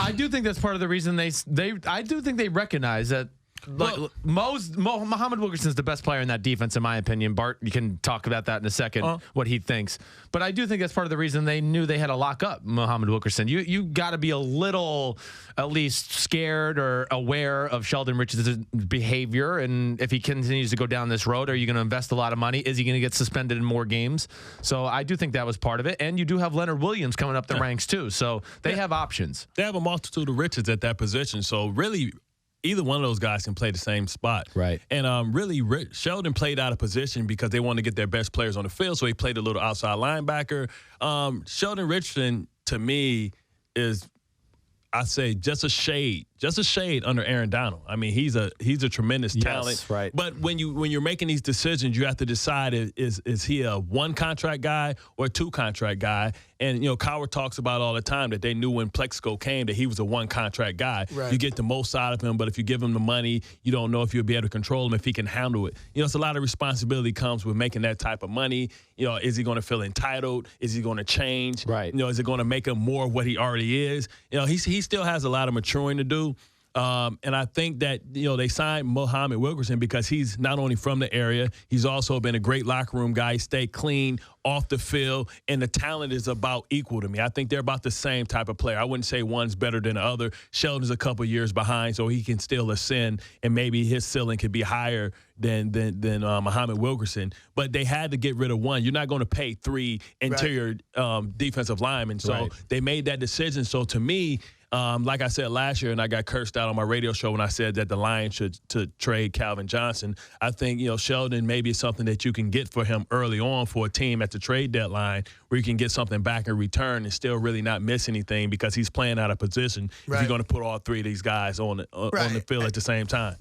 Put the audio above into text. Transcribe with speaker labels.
Speaker 1: I do think that's part of the reason I do think they recognize that. Muhammad Wilkerson's the best player in that defense, in my opinion. Bart, you can talk about that in a second, what he thinks. But I do think that's part of the reason they knew they had to lock up Muhammad Wilkerson. You got to be a little, at least, scared or aware of Sheldon Richardson's behavior. And if he continues to go down this road, are you going to invest a lot of money? Is he going to get suspended in more games? So I do think that was part of it. And you do have Leonard Williams coming up the ranks, too. So they have options.
Speaker 2: They have a multitude of Richards at that position. So really, either one of those guys can play the same spot.
Speaker 1: Right.
Speaker 2: And really, Sheldon played out of position because they wanted to get their best players on the field, so he played a little outside linebacker. Sheldon Richardson, to me, is, I say, just a shade under Aaron Donald. I mean, he's a tremendous talent.
Speaker 1: Right.
Speaker 2: But when you're making these decisions, you have to decide is he a one contract guy or a two contract guy? And Cowher talks about all the time that they knew when Plexico came that he was a one contract guy.
Speaker 3: Right.
Speaker 2: You get the most out of him, but if you give him the money, you don't know if you'll be able to control him, if he can handle it. It's a lot of responsibility comes with making that type of money. Is he going to feel entitled? Is he going to change?
Speaker 1: Right.
Speaker 2: Is it going to make him more of what he already is? He still has a lot of maturing to do. And I think that, they signed Muhammad Wilkerson because he's not only from the area, he's also been a great locker room guy. He stayed clean off the field, and the talent is about equal to me. I think they're about the same type of player. I wouldn't say one's better than the other. Sheldon's a couple years behind, so he can still ascend, and maybe his ceiling could be higher than Muhammad Wilkerson. But they had to get rid of one. You're not going to pay three interior defensive linemen. So they made that decision. So to me, like I said last year, and I got cursed out on my radio show when I said that the Lions should trade Calvin Johnson. I think, Sheldon maybe is something that you can get for him early on for a team at the trade deadline where you can get something back in return and still really not miss anything because he's playing out of position if you're going to put all three of these guys on the field at the same time.